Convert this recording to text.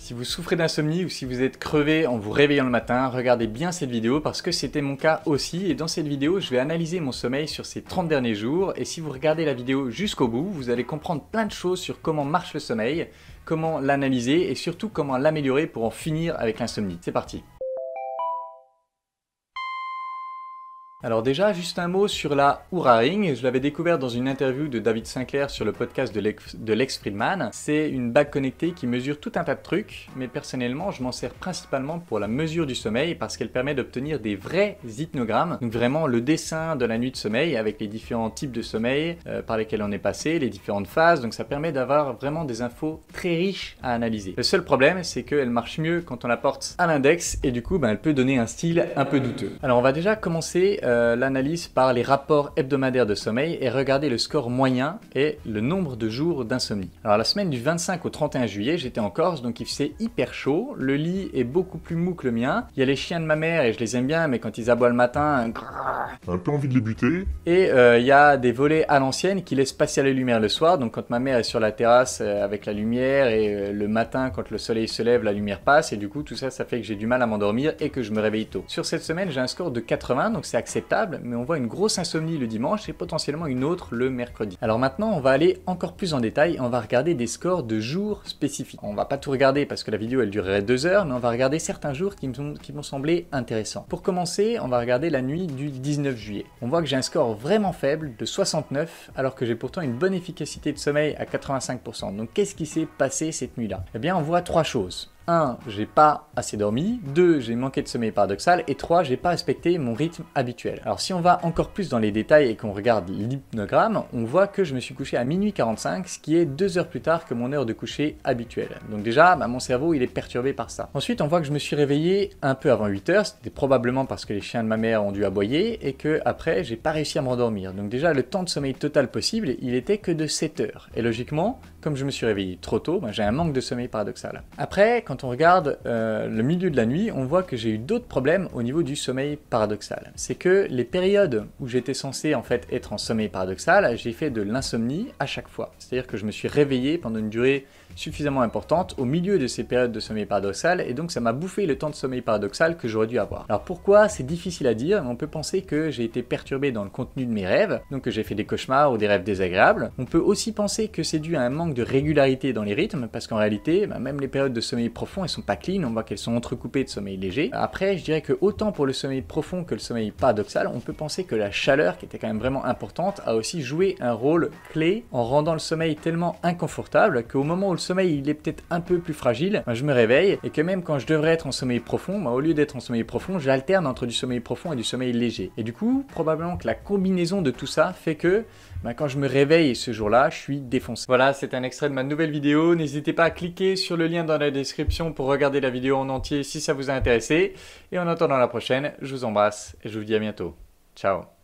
Si vous souffrez d'insomnie ou si vous êtes crevé en vous réveillant le matin, regardez bien cette vidéo parce que c'était mon cas aussi et dans cette vidéo je vais analyser mon sommeil sur ces 30 derniers jours et si vous regardez la vidéo jusqu'au bout, vous allez comprendre plein de choses sur comment marche le sommeil, comment l'analyser et surtout comment l'améliorer pour en finir avec l'insomnie. C'est parti! Alors déjà, juste un mot sur la Oura Ring. Je l'avais découvert dans une interview de David Sinclair sur le podcast de Lex Fridman. C'est une bague connectée qui mesure tout un tas de trucs, mais personnellement, je m'en sers principalement pour la mesure du sommeil parce qu'elle permet d'obtenir des vrais hypnogrammes. Donc vraiment le dessin de la nuit de sommeil avec les différents types de sommeil par lesquels on est passé, les différentes phases. Donc ça permet d'avoir vraiment des infos très riches à analyser. Le seul problème, c'est qu'elle marche mieux quand on la porte à l'index et du coup, elle peut donner un style un peu douteux. Alors on va déjà commencer l'analyse par les rapports hebdomadaires de sommeil et regarder le score moyen et le nombre de jours d'insomnie. Alors la semaine du 25 au 31 juillet, j'étais en Corse, donc il faisait hyper chaud, le lit est beaucoup plus mou que le mien, il y a les chiens de ma mère et je les aime bien, mais quand ils aboient le matin, un peu envie de les buter. Et il y a des volets à l'ancienne qui laissent passer la lumière le soir, donc quand ma mère est sur la terrasse avec la lumière et le matin quand le soleil se lève, la lumière passe et du coup tout ça, ça fait que j'ai du mal à m'endormir et que je me réveille tôt. Sur cette semaine, j'ai un score de 80, donc c'est acceptable, mais on voit une grosse insomnie le dimanche et potentiellement une autre le mercredi. Alors maintenant, on va aller encore plus en détail et on va regarder des scores de jours spécifiques. On va pas tout regarder parce que la vidéo elle durerait 2 heures, mais on va regarder certains jours qui m'ont semblé intéressants. Pour commencer, on va regarder la nuit du 19 juillet. On voit que j'ai un score vraiment faible de 69 alors que j'ai pourtant une bonne efficacité de sommeil à 85%. Donc qu'est-ce qui s'est passé cette nuit-là? Eh bien, on voit trois choses. 1. J'ai pas assez dormi. 2. J'ai manqué de sommeil paradoxal. Et 3. J'ai pas respecté mon rythme habituel. Alors si on va encore plus dans les détails et qu'on regarde l'hypnogramme, on voit que je me suis couché à minuit 45, ce qui est 2 heures plus tard que mon heure de coucher habituelle. Donc déjà, mon cerveau il est perturbé par ça. Ensuite, on voit que je me suis réveillé un peu avant 8 heures. C'était probablement parce que les chiens de ma mère ont dû aboyer et que après, j'ai pas réussi à m'endormir. Donc déjà, le temps de sommeil total possible, il était que de 7 heures. Et logiquement, comme je me suis réveillé trop tôt, j'ai un manque de sommeil paradoxal. Après, quand on regarde le milieu de la nuit, on voit que j'ai eu d'autres problèmes au niveau du sommeil paradoxal. C'est que les périodes où j'étais censé en fait être en sommeil paradoxal, j'ai fait de l'insomnie à chaque fois. C'est-à-dire que je me suis réveillé pendant une durée suffisamment importante au milieu de ces périodes de sommeil paradoxal et donc ça m'a bouffé le temps de sommeil paradoxal que j'aurais dû avoir. Alors pourquoi? C'est difficile à dire, mais on peut penser que j'ai été perturbé dans le contenu de mes rêves, donc que j'ai fait des cauchemars ou des rêves désagréables. On peut aussi penser que c'est dû à un manque de régularité dans les rythmes, parce qu'en réalité, même les périodes de sommeil profond, elles sont pas clean, on voit qu'elles sont entrecoupées de sommeil léger. Après, je dirais que autant pour le sommeil profond que le sommeil paradoxal, on peut penser que la chaleur, qui était quand même vraiment importante, a aussi joué un rôle clé en rendant le sommeil tellement inconfortable qu'au moment où le sommeil il est peut-être un peu plus fragile, je me réveille et que même quand je devrais être en sommeil profond, au lieu d'être en sommeil profond, j'alterne entre du sommeil profond et du sommeil léger. Et du coup, probablement que la combinaison de tout ça fait que quand je me réveille ce jour-là, je suis défoncé. Voilà, c'est un extrait de ma nouvelle vidéo. N'hésitez pas à cliquer sur le lien dans la description pour regarder la vidéo en entier si ça vous a intéressé. Et en attendant la prochaine, je vous embrasse et je vous dis à bientôt. Ciao.